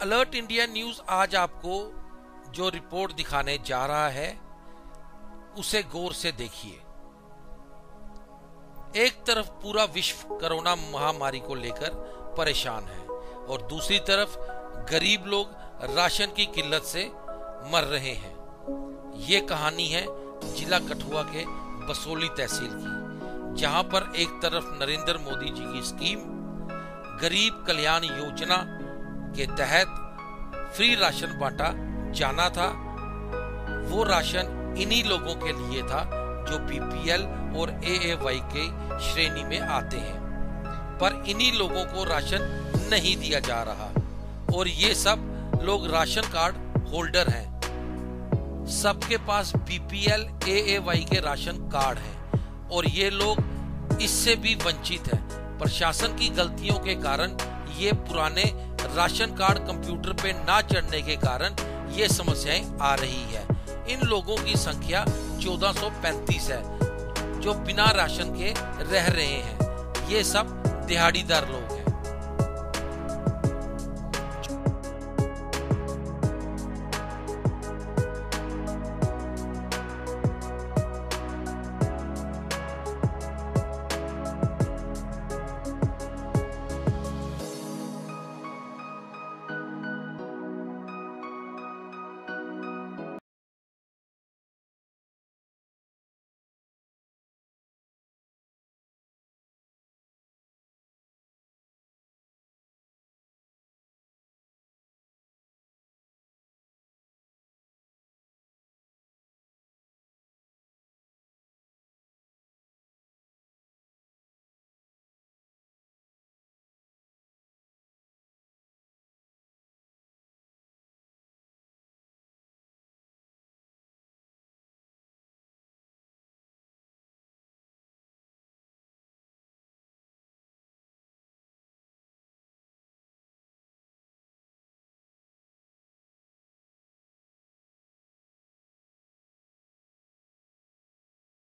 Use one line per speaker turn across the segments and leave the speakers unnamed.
Alert India news आज आपको जो रिपोर्ट दिखाने जा रहा है उसे गौर से देखिए। एक तरफ पूरा विश्व कोरोना महामारी को लेकर परेशान है और दूसरी तरफ गरीब लोग राशन की किल्लत से मर रहे हैं। ये कहानी है जिला कठुआ के बसोली तहसील की, जहां पर एक तरफ नरेंद्र मोदी जी की स्कीम गरीब कल्याण योजना के तहत फ्री राशन बांटा जाना था। वो राशन इन्हीं लोगों के लिए था जो बीपीएल और एएवाई के श्रेणी में आते हैं, पर इन्हीं लोगों को राशन नहीं दिया जा रहा और ये सब लोग राशन कार्ड होल्डर हैं। सबके पास बीपीएल एएवाई के राशन कार्ड हैं और ये लोग इससे भी वंचित हैं। प्रशासन की गलतियों के कारण ये पुराने राशन कार्ड कंप्यूटर पे ना चढ़ने के कारण ये समस्याएं आ रही है। इन लोगों की संख्या 1435 है जो बिना राशन के रह रहे हैं। ये सब दिहाड़ीदार लोग हैं।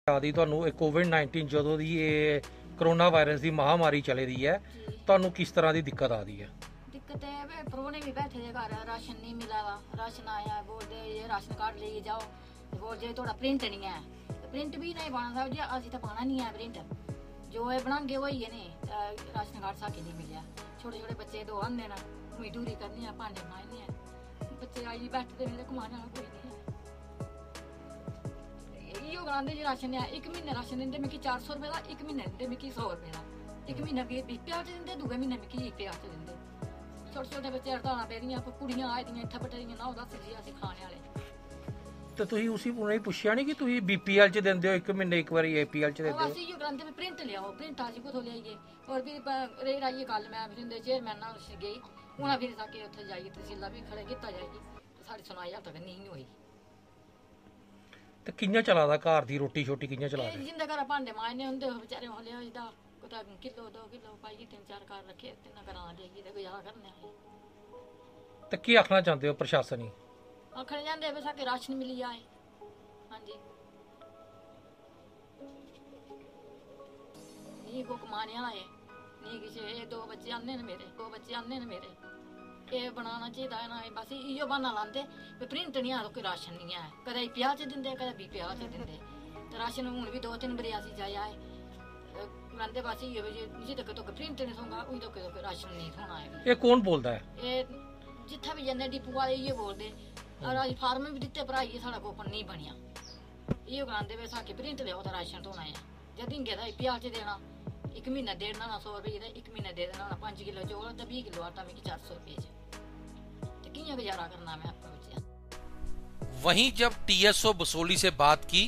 ਆਦੀ ਤੁਹਾਨੂੰ ਇਹ ਕੋਵਿਡ-19 ਜਦੋਂ ਦੀ ਇਹ ਕਰੋਨਾ ਵਾਇਰਸ ਦੀ ਮਹਾਮਾਰੀ ਚੱਲ ਰਹੀ ਹੈ, ਤੁਹਾਨੂੰ ਕਿਸ ਤਰ੍ਹਾਂ ਦੀ ਦਿੱਕਤ ਆ ਰਹੀ है?
दिक्कत है प्रोने भी बैठे थे घर, राशन नहीं मिला वा। राशन आया बोलते ये राशन कार्ड ले जाओ, बोलते थोड़ा प्रिंट नहीं है, तो प्रिंट भी नहीं पाना था जी, असि तो पाना नहीं है प्रिंट जो है बनांगे वही है नहीं। राशन कार्ड साके नहीं मिले। छोटे छोटे बच्चे दो आंदे ना मजदूरी करनी है, भांडे बनाने हैं, बच्चे आई बैठे मेरे कमाने वाला कोई नहीं है। इयो गलांदे जी राशन है, एक महीने राशन दिंदे मिकी 400 रुपए दा, एक महीने दिंदे मिकी 100 रुपए दा। एक महीने भी प्याज दिंदे, दूसरे महीने मिकी 1 प्याज दिंदे। छोटे छोटे बच्चे हड़तालां पे रहियां, कुड़ियां आए दियां इत्थे बटेरियां ना दस जी असीं खाने वाले।
ਤੇ ਤੁਸੀਂ ਉਸੇ ਉਹਨੇ ਪੁੱਛਿਆ ਨਹੀਂ ਕਿ ਤੁਸੀਂ ਬੀਪੀਐਲ ਚ ਦਿੰਦੇ ਹੋ ਇੱਕ ਮਹੀਨੇ ਇੱਕ ਵਾਰੀ ਏਪੀਐਲ ਚ ਦਿੰਦੇ ਹੋ?
ਅਸੀਂ ਇਹ ਗ੍ਰੰਥ ਵਿੱਚ ਪ੍ਰਿੰਟ ਲਿਆਓ, ਪ੍ਰਿੰਟ ਅਸੀਂ ਕੋਥੋਂ ਲਿਆਈਏ? ਔਰ ਵੀ ਰੇ ਰਾਈਏ ਗੱਲ ਮੈਂ ਫਿਰਦੇ ਚੇਅਰਮੈਨ ਨਾਲ ਗਈ, ਉਹਨਾਂ ਫਿਰ ਸਾਕੇ ਉੱਥੇ ਜਾਈਏ ਤਹਿਸੀਲਾਂ ਵੀ ਖੜੇ ਕੀਤਾ ਜਾਏਗੀ, ਸਾਡੀ ਸੁਣਾਈ ਹਾਲ ਤੱਕ ਨਹੀਂ ਹੋਈ।
ਤੇ ਕਿੰਨਾ ਚਲਾਦਾ ਘਰ ਦੀ ਰੋਟੀ ਛੋਟੀ ਕਿੰਨਾ ਚਲਾਦਾ?
ਜਿੰਦੇ ਘਰ ਭਾਂਡੇ ਮਾਂਜਨੇ ਹੁੰਦੇ ਵਿਚਾਰੇ ਹਲੇ ਜਿਹਦਾ ਕੋਤਾ ਕਿਲੋ 2 ਕਿਲੋ ਪਾਈ 3-4 ਘਰ ਰੱਖੇ ਤਿੰਨਾਂ ਘਰਾਂ ਦੇਈਏ ਤੇ ਗੁਜ਼ਾਰਾ ਕਰਨੇ ਆ।
ਤੇ ਕੀ ਆਖਣਾ ਚਾਹੁੰਦੇ ਹੋ ਪ੍ਰਸ਼ਾਸਨ ਨੂੰ?
ਆਖਣ ਜਾਂਦੇ ਵੀ ਸਾਕੇ ਰਾਸ਼ਨ ਮਿਲੀ ਜਾਏ। ਹਾਂਜੀ ਨੀ ਕੋ ਕਮਾने वाला है नी किसी। ये 2 बच्चे आने ने मेरे, 2 बच्चे आने ने मेरे। ये बनाना चाहिए है ना, बस इो बहाना लाते भी प्रिंट नहीं आ, कोई राशन नहीं है। कदे प्याज दिंदे कदे भी प्याज दिंदे, तो राशन हूँ भी 2-3 बरी असी जाए आए लाते बस इो जी तक तो प्रिंट नहीं थोगा उही तक राशन नहीं थोना है।
ये कौन बोलता है? ये
जिथे भी जाते डिपू वाले इो बोलते और अज फार्म भी दिते भराइए, साढ़ा कोपन नहीं बनया। इो गलाते वे साके प्रिंट लियाओ तो राशन धोना है। जब हिंगे का प्याज देना, एक महीना देना ना 100 रुपये का, एक महीना दे देना 5 किलो चौल तो 20 किलो आटा मिकी 400 रुपये च, कियां गुजारा करना मैं अपने बच्चे।
वहीं जब टीएसओ बसोली से बात की,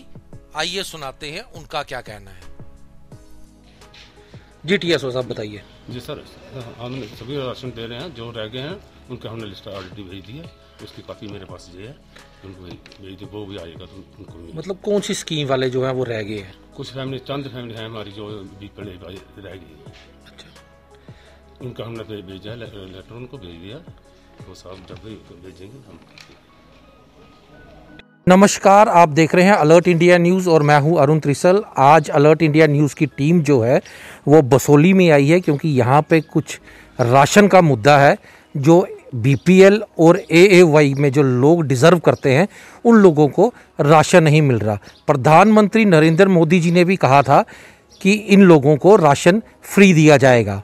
आइए सुनाते हैं उनका क्या कहना है।
जी टीएसओ साहब बताइए।
जी सर, हम सभी राशन दे रहे हैं, जो रह गए हैं उनका हमने लिस्ट ऑलरेडी भेज दी है। उसकी काफ़ी मेरे पास ये है, उनको भेज दी, वो भी आएगा तो उनको।
मतलब कौन सी स्कीम वाले जो हैं वो रह गए हैं?
कुछ फैमिली, चंद फैमिली है हमारी जो बीपीएल रह गई है।
अच्छा,
उनका हमने भेजा है, लेटर उनको भेज दिया, वो साहब जब भी भेजेंगे हम।
नमस्कार, आप देख रहे हैं अलर्ट इंडिया न्यूज़ और मैं हूं अरुण त्रिसल। आज अलर्ट इंडिया न्यूज़ की टीम जो है वो बसोली में आई है क्योंकि यहाँ पे कुछ राशन का मुद्दा है जो बीपीएल और एएवाई में जो लोग डिज़र्व करते हैं उन लोगों को राशन नहीं मिल रहा। प्रधानमंत्री नरेंद्र मोदी जी ने भी कहा था कि इन लोगों को राशन फ्री दिया जाएगा।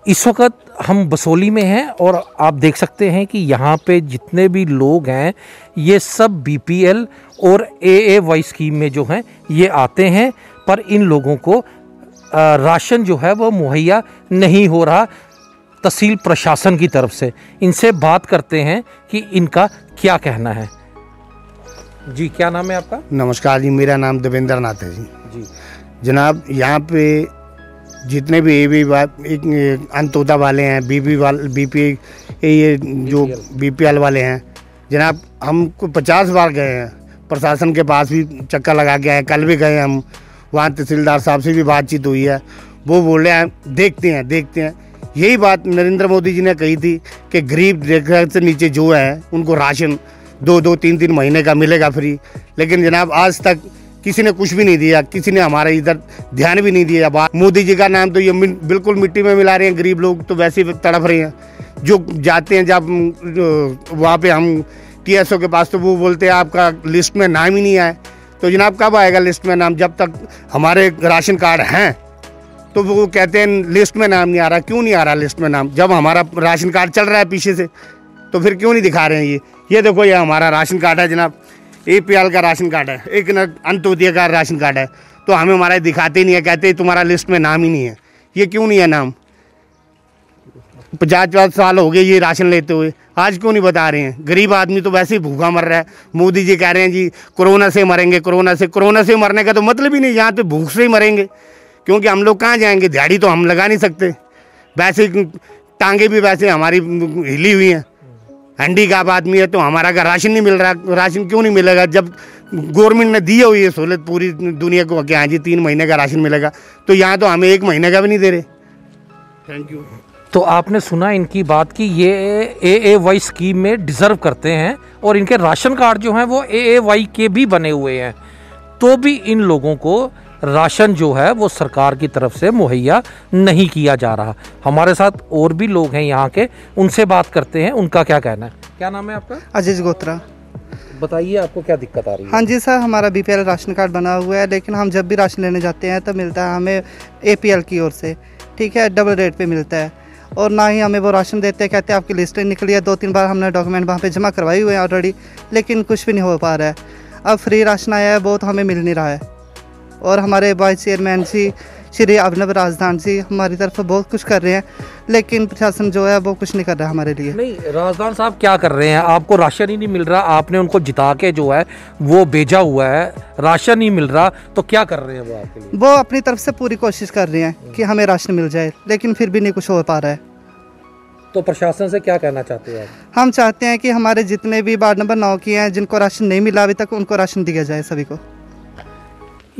इस वक्त हम बसोली में हैं और आप देख सकते हैं कि यहाँ पे जितने भी लोग हैं ये सब बीपीएल और एएवाई स्कीम में जो हैं ये आते हैं, पर इन लोगों को राशन जो है वो मुहैया नहीं हो रहा तहसील प्रशासन की तरफ से। इनसे बात करते हैं कि इनका क्या कहना है। जी, क्या नाम है आपका?
नमस्कार जी, मेरा नाम देवेंद्र नाथ है
जी।
जनाब, यहाँ पे जितने भी एक अंतोदा वाले हैं, बीपी ये जो बीपीएल वाले हैं जनाब, हम 50 बार गए हैं, प्रशासन के पास भी चक्कर लगा के आए, कल भी गए हम, वहाँ तहसीलदार साहब से भी बातचीत हुई है, वो बोले हैं देखते हैं। यही बात नरेंद्र मोदी जी ने कही थी कि गरीब रेखा से नीचे जो है उनको राशन 2-2, 3-3 महीने का मिलेगा फ्री, लेकिन जनाब आज तक किसी ने कुछ भी नहीं दिया, किसी ने हमारे इधर ध्यान भी नहीं दिया। बात मोदी जी का नाम तो ये बिल्कुल मिट्टी में मिला रहे हैं, गरीब लोग तो वैसे ही तड़प रहे हैं। जो जाते हैं जब वहाँ पे हम टीएसओ के पास तो वो बोलते हैं आपका लिस्ट में नाम ही नहीं आए। तो जनाब कब आएगा लिस्ट में नाम? जब तक हमारे राशन कार्ड हैं तो वो कहते हैं लिस्ट में नाम नहीं आ रहा। क्यों नहीं आ रहा लिस्ट में नाम? जब हमारा राशन कार्ड चल रहा है पीछे से, तो फिर क्यों नहीं दिखा रहे हैं? ये देखो, ये हमारा राशन कार्ड है जनाब, एपीएल का राशन कार्ड है, एक अंत्योदय का राशन कार्ड है, तो हमें हमारा दिखाते ही नहीं है, कहते हैं तुम्हारा लिस्ट में नाम ही नहीं है। ये क्यों नहीं है नाम? 50 साल हो गए ये राशन लेते हुए, आज क्यों नहीं बता रहे हैं? गरीब आदमी तो वैसे ही भूखा मर रहा है। मोदी जी कह रहे हैं जी कोरोना से मरेंगे, कोरोना से मरने का तो मतलब ही नहीं, यहाँ तो भूख से ही मरेंगे, क्योंकि हम लोग कहाँ जाएंगे? दिहाड़ी तो हम लगा नहीं सकते, वैसे टांगे भी वैसे हमारी हिली हुई हैं। हैंडीकैप आदमी है तो हमारा का राशन नहीं मिल रहा। राशन क्यों नहीं मिलेगा जब गवर्नमेंट ने दी हुई है सहूलत पूरी दुनिया को कि हाँ जी 3 महीने का राशन मिलेगा, तो यहाँ तो हमें 1 महीने का भी नहीं दे रहे। Thank you.
तो आपने सुना इनकी बात कि ये एएवाई स्कीम में डिज़र्व करते हैं और इनके राशन कार्ड जो हैं वो एएवाई के भी बने हुए हैं, तो भी इन लोगों को राशन जो है वो सरकार की तरफ से मुहैया नहीं किया जा रहा। हमारे साथ और भी लोग हैं यहाँ के, उनसे बात करते हैं, उनका क्या कहना है। क्या नाम है आपका?
अजीज गोत्रा।
बताइए आपको क्या दिक्कत आ रही है?
हाँ जी सर, हमारा बीपीएल राशन कार्ड बना हुआ है, लेकिन हम जब भी राशन लेने जाते हैं तो मिलता है हमें एपीएल की ओर से, ठीक है, डबल रेट पे मिलता है, और ना ही हमें वो राशन देते हैं। कहते हैं आपकी लिस्ट निकली है, 2-3 बार हमने डॉक्यूमेंट वहाँ पे जमा करवाई हुए हैं ऑलरेडी, लेकिन कुछ भी नहीं हो पा रहा है। अब फ्री राशन आया है वो तो हमें मिल नहीं रहा है, और हमारे वाइस चेयरमैन जी श्री अभिनव राजदान जी हमारी तरफ बहुत कुछ कर रहे हैं, लेकिन प्रशासन जो है वो कुछ नहीं कर रहा हमारे लिए।
नहीं, राजदान साहब क्या कर रहे हैं? आपको राशन ही नहीं मिल रहा, आपने उनको जिता के जो है वो भेजा हुआ है, राशन नहीं मिल रहा, तो क्या कर रहे हैं वो आपके लिए?
वो अपनी तरफ से पूरी कोशिश कर रहे हैं कि हमें राशन मिल जाए, लेकिन फिर भी नहीं कुछ हो पा रहा है।
तो प्रशासन से क्या कहना चाहते हैं आप?
हम चाहते हैं कि हमारे जितने भी वार्ड नंबर 9 के हैं जिनको राशन नहीं मिला अभी तक, उनको राशन दिया जाए सभी को।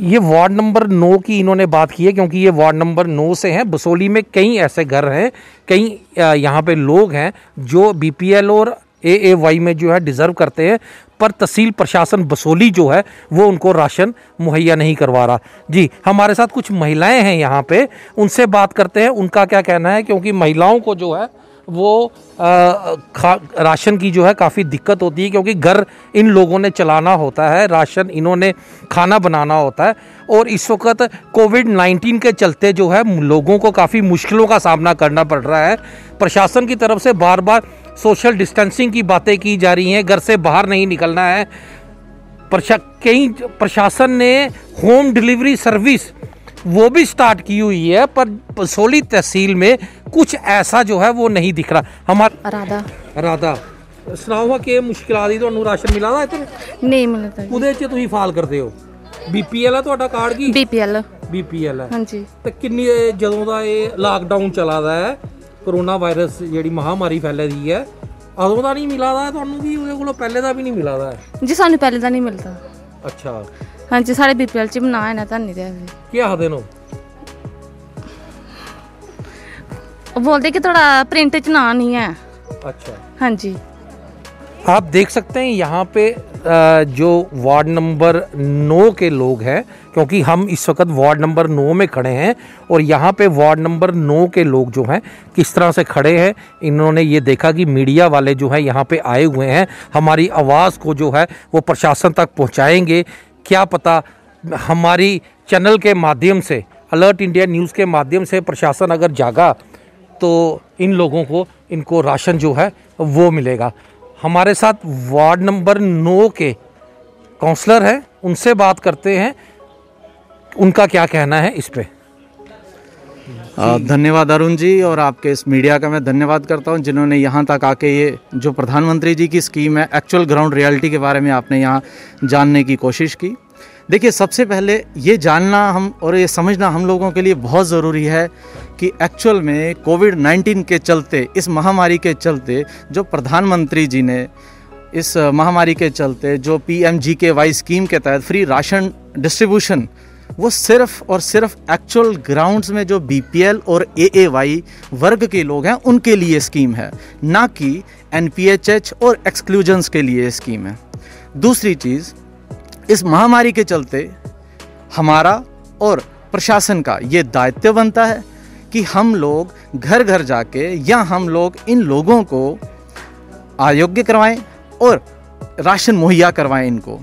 ये वार्ड नंबर 9 की इन्होंने बात की है, क्योंकि ये वार्ड नंबर 9 से हैं। बसोली में कई ऐसे घर हैं, कई यहाँ पे लोग हैं जो बीपीएल और एएवाई में जो है डिज़र्व करते हैं, पर तहसील प्रशासन बसोली जो है वो उनको राशन मुहैया नहीं करवा रहा। जी, हमारे साथ कुछ महिलाएं हैं यहाँ पे, उनसे बात करते हैं, उनका क्या कहना है, क्योंकि महिलाओं को जो है वो राशन की जो है काफ़ी दिक्कत होती है, क्योंकि घर इन लोगों ने चलाना होता है, राशन इन्होंने खाना बनाना होता है, और इस वक्त कोविड-19 के चलते जो है लोगों को काफ़ी मुश्किलों का सामना करना पड़ रहा है। प्रशासन की तरफ से बार बार सोशल डिस्टेंसिंग की बातें की जा रही हैं, घर से बाहर नहीं निकलना है। कई प्रशासन ने होम डिलीवरी सर्विस वो भी स्टार्ट की हुई है, पर बसोली तहसील में कुछ ऐसा जो है वो नहीं दिख रहा। हमारा राधा सुनाओ कि मुश्किल आ रही, ਤੁਹਾਨੂੰ ਰਾਸ਼ਨ ਮਿਲਾ ਦਾ ਇੱਥੇ?
ਨਹੀਂ ਮਿਲਦਾ।
ਉਹਦੇ 'ਚ ਤੁਸੀਂ ਫਾਲ ਕਰਦੇ ਹੋ? ਬੀਪੀਐਲ ਆ ਤੁਹਾਡਾ ਕਾਰਡ ਕੀ? ਬੀਪੀਐਲ ਹੈ।
ਹਾਂਜੀ।
ਤੇ ਕਿੰਨੀ ਜਦੋਂ ਦਾ ਇਹ ਲਾਕਡਾਊਨ ਚੱਲਾ ਦਾ ਹੈ, ਕੋਰੋਨਾ ਵਾਇਰਸ ਜਿਹੜੀ ਮਹਾਮਾਰੀ ਫੈਲੇ ਦੀ ਹੈ, ਉਦੋਂ ਦਾ ਨਹੀਂ ਮਿਲਾ ਦਾ ਤੁਹਾਨੂੰ? ਵੀ ਉਹਦੇ ਕੋਲੋਂ ਪਹਿਲੇ ਦਾ ਵੀ ਨਹੀਂ ਮਿਲਾ ਦਾ?
ਜੀ ਸਾਨੂੰ ਪਹਿਲੇ ਦਾ ਨਹੀਂ ਮਿਲਦਾ।
ਅੱਛਾ।
ਹਾਂਜੀ, ਸਾਡੇ ਬੀਪੀਐਲ 'ਚ ਬਣਾ ਹੈ ਨਾ, ਤਾਂ ਨਹੀਂ ਦਿਆ ਜੀ।
ਕੀ ਆਖਦੇ ਨੇ?
ਉਹ बोलते कि थोड़ा प्रिंट च ना नहीं है।
अच्छा।
हाँ जी।
आप देख सकते हैं यहाँ पे जो वार्ड नंबर 9 के लोग हैं, क्योंकि हम इस वक्त वार्ड नंबर 9 में खड़े हैं और यहाँ पे वार्ड नंबर 9 के लोग जो हैं किस तरह से खड़े हैं, इन्होंने ये देखा कि मीडिया वाले जो है यहाँ पे आए हुए हैं, हमारी आवाज़ को जो है वो प्रशासन तक पहुँचाएंगे। क्या पता हमारी चैनल के माध्यम से, अलर्ट इंडिया न्यूज़ के माध्यम से प्रशासन अगर जागा तो इन लोगों को इनको राशन जो है वो मिलेगा। हमारे साथ वार्ड नंबर 9 के काउंसलर हैं, उनसे बात करते हैं, उनका क्या कहना है इस पे।
धन्यवाद अरुण जी, और आपके इस मीडिया का मैं धन्यवाद करता हूं जिन्होंने यहां तक आके ये जो प्रधानमंत्री जी की स्कीम है, एक्चुअल ग्राउंड रियलिटी के बारे में आपने यहां जानने की कोशिश की। देखिए, सबसे पहले ये जानना हम और ये समझना हम लोगों के लिए बहुत ज़रूरी है कि एक्चुअल में कोविड-19 के चलते, इस महामारी के चलते, जो प्रधानमंत्री जी ने इस महामारी के चलते जो PMGKY स्कीम के तहत फ्री राशन डिस्ट्रीब्यूशन, वो सिर्फ और सिर्फ एक्चुअल ग्राउंड्स में जो BPL और AAY वर्ग के लोग हैं उनके लिए स्कीम है, ना कि NPHH और एक्सक्लूजन्स के लिए स्कीम है। दूसरी चीज़, इस महामारी के चलते हमारा और प्रशासन का ये दायित्व बनता है कि हम लोग घर घर जाके या हम लोग इन लोगों को आरोग्य करवाएं और राशन मुहैया करवाएं इनको।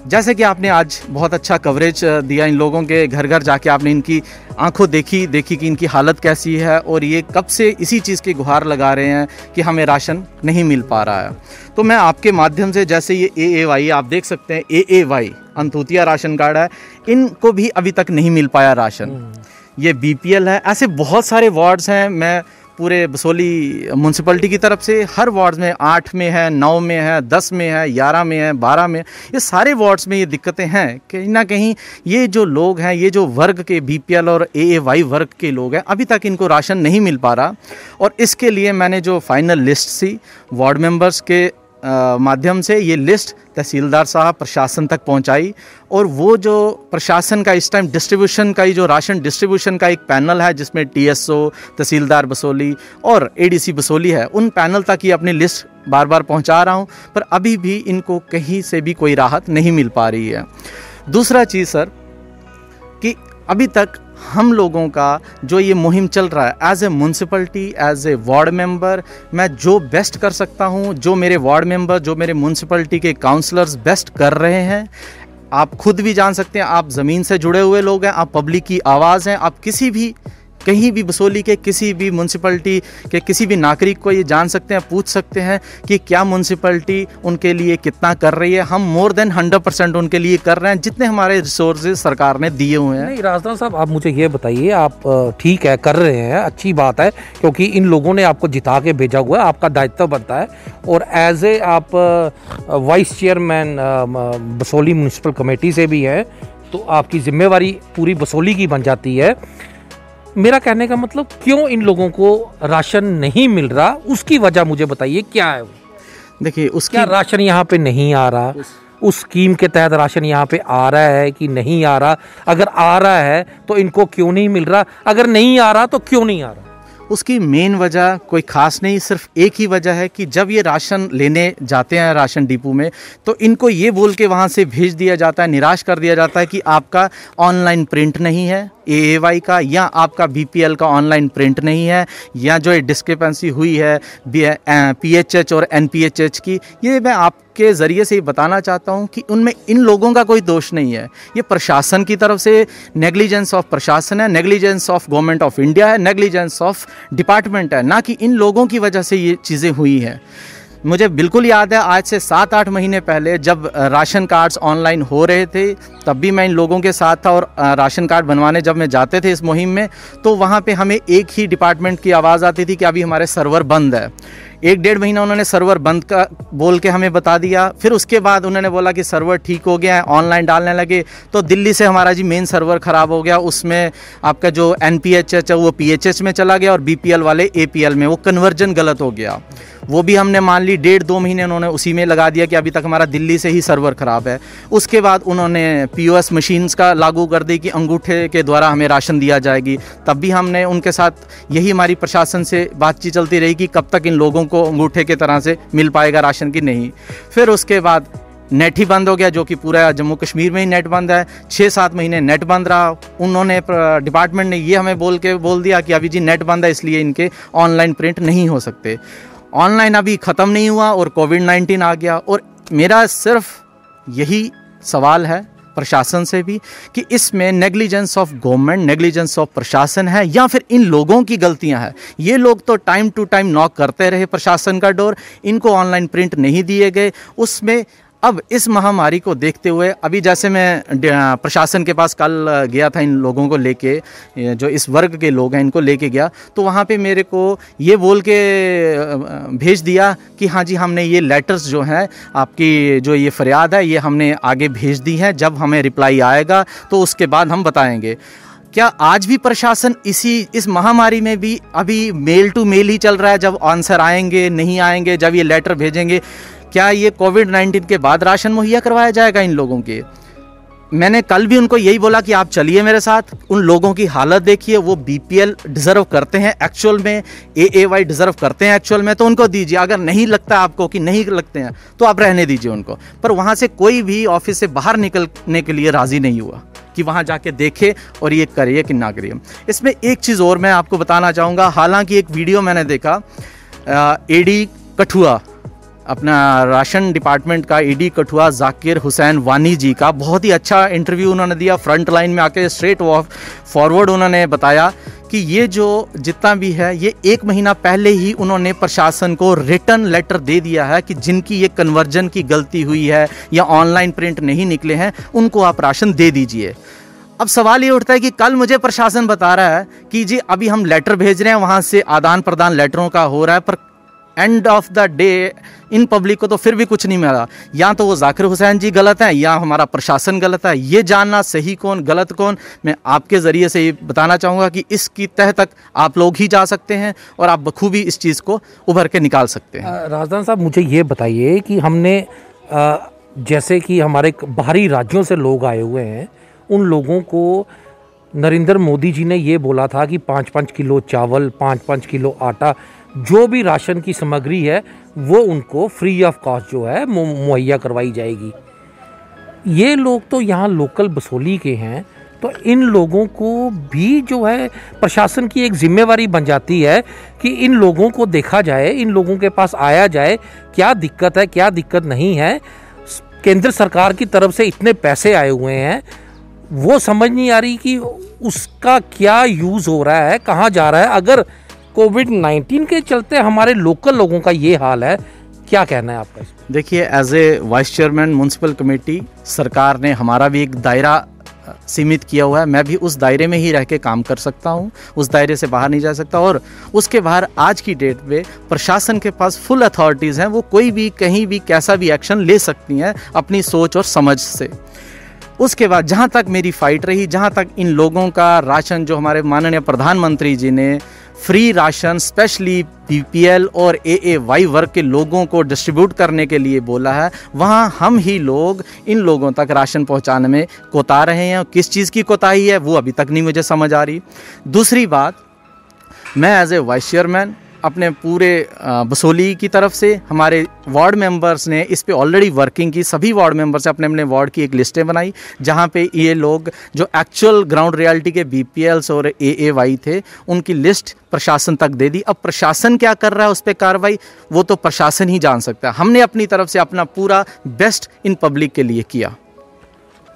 जैसे कि आपने आज बहुत अच्छा कवरेज दिया इन लोगों के घर घर जाके, आपने इनकी आंखों देखी कि इनकी हालत कैसी है और ये कब से इसी चीज़ की गुहार लगा रहे हैं कि हमें राशन नहीं मिल पा रहा है। तो मैं आपके माध्यम से, जैसे ये AAY आप देख सकते हैं, AAY अंत्योदय राशन कार्ड है, इनको भी अभी तक नहीं मिल पाया राशन। ये BPL है, ऐसे बहुत सारे वार्ड्स हैं। मैं पूरे बसोली म्यूनसिपलिटी की तरफ से हर वार्ड्स में 8 में है, 9 में है, 10 में है, 11 में है, 12 में, ये सारे वार्ड्स में ये दिक्कतें हैं। कहीं ना कहीं ये जो लोग हैं, ये जो वर्ग के BPL और AAY वर्ग के लोग हैं, अभी तक इनको राशन नहीं मिल पा रहा। और इसके लिए मैंने जो फाइनल लिस्ट थी वार्ड मेंबर्स के माध्यम से, ये लिस्ट तहसीलदार साहब प्रशासन तक पहुंचाई, और वो जो प्रशासन का इस टाइम डिस्ट्रीब्यूशन का ही जो राशन डिस्ट्रीब्यूशन का एक पैनल है जिसमें TSO, तहसीलदार बसोली और ADC बसोली है, उन पैनल तक ये अपनी लिस्ट बार बार पहुंचा रहा हूं, पर अभी भी इनको कहीं से भी कोई राहत नहीं मिल पा रही है। दूसरा चीज़ सर, कि अभी तक हम लोगों का जो ये मुहिम चल रहा है, as a municipality, as a ward member, मैं जो बेस्ट कर सकता हूँ, जो मेरे वार्ड मेंबर, जो मेरे म्यूनसिपलिटी के काउंसलर्स बेस्ट कर रहे हैं, आप खुद भी जान सकते हैं। आप ज़मीन से जुड़े हुए लोग हैं, आप पब्लिक की आवाज़ हैं, आप किसी भी कहीं भी बसोली के किसी भी म्यूनसिपलिटी के किसी भी नागरिक को ये जान सकते हैं, पूछ सकते हैं कि क्या म्यूनसिपलिटी उनके लिए कितना कर रही है। हम मोर देन 100% उनके लिए कर रहे हैं, जितने हमारे रिसोर्सेज सरकार ने दिए हुए हैं।
नहीं राजदान साहब, आप मुझे ये बताइए, आप ठीक है कर रहे हैं, अच्छी बात है, क्योंकि इन लोगों ने आपको जिता के भेजा हुआ है, आपका दायित्व बनता है। और एज ए आप vice chairman Basoli municipal committee से भी हैं, तो आपकी जिम्मेवारी पूरी बसोली की बन जाती है। मेरा कहने का मतलब, क्यों इन लोगों को राशन नहीं मिल रहा, उसकी वजह मुझे बताइए, क्या है वो?
देखिए, उसकी
क्या राशन यहाँ पे नहीं आ रहा, उस स्कीम के तहत राशन यहाँ पे आ रहा है कि नहीं आ रहा? अगर आ रहा है तो इनको क्यों नहीं मिल रहा? अगर नहीं आ रहा तो क्यों नहीं आ रहा?
उसकी मेन वजह कोई ख़ास नहीं, सिर्फ एक ही वजह है कि जब ये राशन लेने जाते हैं राशन डिपो में, तो इनको ये बोल के वहाँ से भेज दिया जाता है, निराश कर दिया जाता है कि आपका ऑनलाइन प्रिंट नहीं है AAY का, या आपका BPL का ऑनलाइन प्रिंट नहीं है, या जो ये डिस्क्रिपेंसी हुई है PHH और NPHH की, ये मैं आपके ज़रिए से बताना चाहता हूँ कि उनमें इन लोगों का कोई दोष नहीं है। ये प्रशासन की तरफ से नेग्लिजेंस ऑफ प्रशासन है, negligence of government of India है, नेग्लिजेंस ऑफ डिपार्टमेंट है, ना कि इन लोगों की वजह से ये चीज़ें हुई हैं। मुझे बिल्कुल याद है, आज से 7-8 महीने पहले जब राशन कार्ड्स ऑनलाइन हो रहे थे, तब भी मैं इन लोगों के साथ था, और राशन कार्ड बनवाने जब मैं जाते थे इस मुहिम में, तो वहाँ पे हमें एक ही डिपार्टमेंट की आवाज़ आती थी कि अभी हमारे सर्वर बंद है। 1-1.5 महीना उन्होंने सर्वर बंद का बोल के हमें बता दिया, फिर उसके बाद उन्होंने बोला कि सर्वर ठीक हो गया है, ऑनलाइन डालने लगे, तो दिल्ली से हमारा जी मेन सर्वर ख़राब हो गया, उसमें आपका जो NPHH है वो PHH में चला गया और BPL वाले APL में, वो कन्वर्जन गलत हो गया। वो भी हमने मान ली, 1.5-2 महीने उन्होंने उसी में लगा दिया कि अभी तक हमारा दिल्ली से ही सर्वर ख़राब है। उसके बाद उन्होंने POS मशीन्स का लागू कर दी कि अंगूठे के द्वारा हमें राशन दिया जाएगी, तब भी हमने उनके साथ यही हमारी प्रशासन से बातचीत चलती रही कि कब तक इन लोगों को अंगूठे के तरह से मिल पाएगा राशन की नहीं। फिर उसके बाद नेट ही बंद हो गया, जो कि पूरा जम्मू कश्मीर में ही नेट बंद है। 6-7 महीने नेट बंद रहा। उन्होंने डिपार्टमेंट ने ये हमें बोल दिया कि अभी जी नेट बंद है, इसलिए इनके ऑनलाइन प्रिंट नहीं हो सकते। ऑनलाइन अभी ख़त्म नहीं हुआ और कोविड-19 आ गया। और मेरा सिर्फ यही सवाल है प्रशासन से भी कि इसमें negligence of government, negligence of प्रशासन है या फिर इन लोगों की गलतियां हैं। ये लोग तो टाइम टू टाइम नॉक करते रहे प्रशासन का डोर, इनको ऑनलाइन प्रिंट नहीं दिए गए। उसमें अब इस महामारी को देखते हुए अभी जैसे मैं प्रशासन के पास कल गया था, इन लोगों को लेके, जो इस वर्ग के लोग हैं इनको लेके गया, तो वहाँ पे मेरे को ये बोल के भेज दिया कि हाँ जी हमने ये लेटर्स जो हैं, आपकी जो ये फरियाद है ये हमने आगे भेज दी है, जब हमें रिप्लाई आएगा तो उसके बाद हम बताएंगे। क्या आज भी प्रशासन इस महामारी में भी अभी मेल टू मेल ही चल रहा है? जब आंसर आएंगे नहीं आएंगे, जब ये लेटर भेजेंगे, क्या ये कोविड-19 के बाद राशन मुहैया करवाया जाएगा इन लोगों के? मैंने कल भी उनको यही बोला कि आप चलिए मेरे साथ, उन लोगों की हालत देखिए, वो बीपीएल डिजर्व करते हैं एक्चुअल में, एएवाई डिजर्व करते हैं एक्चुअल में, तो उनको दीजिए। अगर नहीं लगता आपको कि नहीं लगते हैं तो आप रहने दीजिए उनको। पर वहाँ से कोई भी ऑफिस से बाहर निकलने के लिए राज़ी नहीं हुआ कि वहाँ जाके देखे और ये करिए कि ना करिए। इसमें एक चीज़ और मैं आपको बताना चाहूँगा। हालांकि एक वीडियो मैंने देखा एडी कठुआ, अपना राशन डिपार्टमेंट का एडी कठुआ जाकिर हुसैन वानी जी का, बहुत ही अच्छा इंटरव्यू उन्होंने दिया। फ्रंट लाइन में आके स्ट्रेट फॉरवर्ड उन्होंने बताया कि ये जो जितना भी है ये 1 महीना पहले ही उन्होंने प्रशासन को रिटर्न लेटर दे दिया है कि जिनकी ये कन्वर्जन की गलती हुई है या ऑनलाइन प्रिंट नहीं निकले हैं उनको आप राशन दे दीजिए। अब सवाल ये उठता है कि कल मुझे प्रशासन बता रहा है कि जी अभी हम लेटर भेज रहे हैं, वहाँ से आदान प्रदान लेटरों का हो रहा है, पर end of the day in public को तो फिर भी कुछ नहीं मिला। या तो वो जाकिर हुसैन जी गलत हैं या हमारा प्रशासन गलत है। ये जानना सही कौन गलत कौन, मैं आपके ज़रिए से ये बताना चाहूँगा कि इसकी तह तक आप लोग ही जा सकते हैं और आप बखूबी इस चीज़ को उभर के निकाल सकते हैं।
राजदान साहब, मुझे ये बताइए कि हमने जैसे कि हमारे बाहरी राज्यों से लोग आए हुए हैं, उन लोगों को नरेंद्र मोदी जी ने ये बोला था कि 5-5 किलो चावल, 5-5 किलो आटा, जो भी राशन की सामग्री है वो उनको फ्री ऑफ कॉस्ट जो है मुहैया करवाई जाएगी। ये लोग तो यहाँ लोकल बसोली के हैं, तो इन लोगों को भी जो है प्रशासन की एक जिम्मेवारी बन जाती है कि इन लोगों को देखा जाए, इन लोगों के पास आया जाए, क्या दिक्कत है क्या दिक्कत नहीं है। केंद्र सरकार की तरफ से इतने पैसे आए हुए हैं, वो समझ नहीं आ रही कि उसका क्या यूज़ हो रहा है, कहाँ जा रहा है। अगर कोविड-19 के चलते हमारे लोकल लोगों का ये हाल है, क्या कहना है आपका इसमें?
देखिए, as a vice chairman municipal committee, सरकार ने हमारा भी एक दायरा सीमित किया हुआ है। मैं भी उस दायरे में ही रह के काम कर सकता हूं, उस दायरे से बाहर नहीं जा सकता। और उसके बाहर आज की डेट में प्रशासन के पास फुल अथॉरिटीज़ हैं, वो कोई भी कहीं भी कैसा भी एक्शन ले सकती हैं अपनी सोच और समझ से। उसके बाद जहां तक मेरी फाइट रही, जहां तक इन लोगों का राशन, जो हमारे माननीय प्रधानमंत्री जी ने फ्री राशन स्पेशली बीपीएल और एएवाई वर्ग के लोगों को डिस्ट्रीब्यूट करने के लिए बोला है, वहाँ हम ही लोग इन लोगों तक राशन पहुँचाने में कोता रहे हैं। किस चीज़ की कोताही है वो अभी तक नहीं मुझे समझ आ रही। दूसरी बात, मैं एज ए वाइस चेयरमैन अपने पूरे बसोली की तरफ से, हमारे वार्ड मेंबर्स ने इस पे ऑलरेडी वर्किंग की, सभी वार्ड मेंबर्स ने अपने अपने वार्ड की एक लिस्टें बनाई जहां पे ये लोग जो एक्चुअल ग्राउंड रियलिटी के बीपीएल्स और एएवाई थे उनकी लिस्ट प्रशासन तक दे दी। अब प्रशासन क्या कर रहा है उस पर कार्रवाई, वो तो प्रशासन ही जान सकता है। हमने अपनी तरफ से अपना पूरा बेस्ट इन पब्लिक के लिए किया।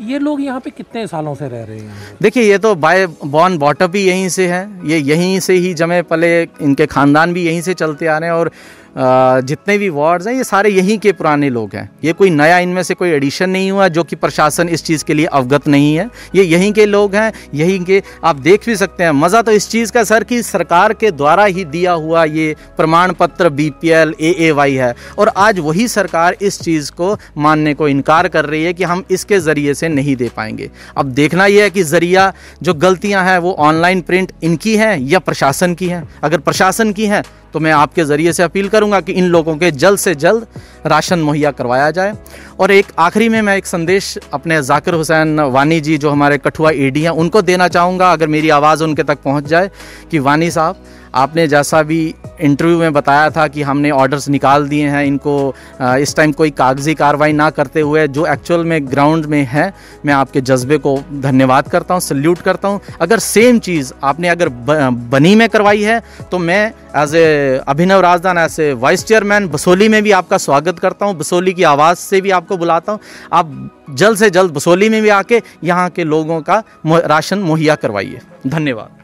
ये लोग यहाँ पे कितने सालों से रह रहे हैं?
देखिए, ये तो बाय बॉर्न बॉटअप ही यहीं से है, ये यहीं से ही जमे पले, इनके ख़ानदान भी यहीं से चलते आ रहे हैं और जितने भी वार्ड्स हैं ये सारे यहीं के पुराने लोग हैं। ये कोई नया इनमें से कोई एडिशन नहीं हुआ जो कि प्रशासन इस चीज़ के लिए अवगत नहीं है। ये यहीं के लोग हैं, यहीं के। आप देख भी सकते हैं, मज़ा तो इस चीज़ का सर कि सरकार के द्वारा ही दिया हुआ ये प्रमाण पत्र बीपीएल एएवाई है और आज वही सरकार इस चीज़ को मानने को इनकार कर रही है कि हम इसके ज़रिए से नहीं दे पाएंगे। अब देखना यह है कि ज़रिया जो गलतियाँ हैं वो ऑनलाइन प्रिंट इनकी हैं या प्रशासन की हैं। अगर प्रशासन की हैं तो मैं आपके ज़रिए से अपील करूंगा कि इन लोगों के जल्द से जल्द राशन मुहैया करवाया जाए। और एक आखिरी में मैं एक संदेश अपने जाकिर हुसैन वानी जी जो हमारे कठुआ एडी हैं उनको देना चाहूँगा, अगर मेरी आवाज़ उनके तक पहुँच जाए, कि वानी साहब आपने जैसा भी इंटरव्यू में बताया था कि हमने ऑर्डर्स निकाल दिए हैं इनको, इस टाइम कोई कागजी कार्रवाई ना करते हुए जो एक्चुअल में ग्राउंड में है, मैं आपके जज्बे को धन्यवाद करता हूं, सल्यूट करता हूं। अगर सेम चीज़ आपने अगर बनी में करवाई है तो मैं as a Abhinav Rajdan, as a vice chairman Basohli में भी आपका स्वागत करता हूं। बसोली की आवाज़ से भी आपको बुलाता हूं, आप जल्द से जल्द बसोली में भी आके यहाँ के लोगों का राशन मुहैया करवाइए। धन्यवाद।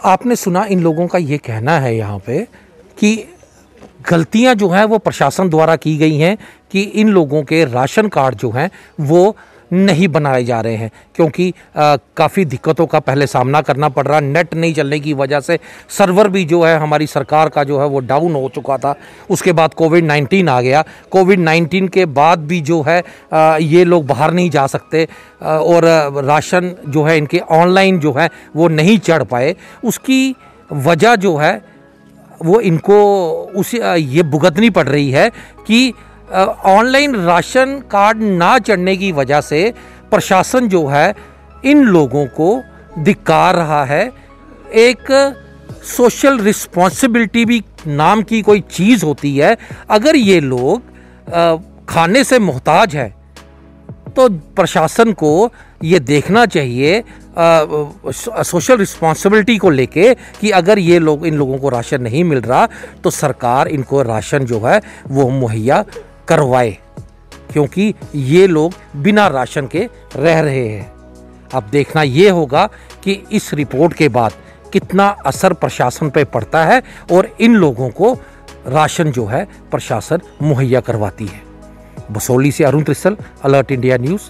आपने सुना इन लोगों का ये कहना है यहाँ पे कि गलतियाँ जो हैं वो प्रशासन द्वारा की गई हैं कि इन लोगों के राशन कार्ड जो हैं वो नहीं बनाए जा रहे हैं, क्योंकि काफ़ी दिक्कतों का पहले सामना करना पड़ रहा। नेट नहीं चलने की वजह से सर्वर भी जो है हमारी सरकार का जो है वो डाउन हो चुका था। उसके बाद कोविड-19 आ गया। कोविड-19 के बाद भी जो है ये लोग बाहर नहीं जा सकते और राशन जो है इनके ऑनलाइन जो है वो नहीं चढ़ पाए। उसकी वजह जो है वो इनको ये भुगतनी पड़ रही है कि ऑनलाइन राशन कार्ड ना चढ़ने की वजह से प्रशासन जो है इन लोगों को धिक्कार रहा है। एक सोशल रिस्पॉन्सिबिलिटी भी नाम की कोई चीज़ होती है। अगर ये लोग खाने से मोहताज है तो प्रशासन को ये देखना चाहिए सोशल रिस्पॉन्सिबिलिटी को लेके कि अगर ये लोग, इन लोगों को राशन नहीं मिल रहा तो सरकार इनको राशन जो है वो मुहैया करवाए, क्योंकि ये लोग बिना राशन के रह रहे हैं। अब देखना ये होगा कि इस रिपोर्ट के बाद कितना असर प्रशासन पे पड़ता है और इन लोगों को राशन जो है प्रशासन मुहैया करवाती है। बसोली से अरुण त्रिसल, अलर्ट इंडिया न्यूज़।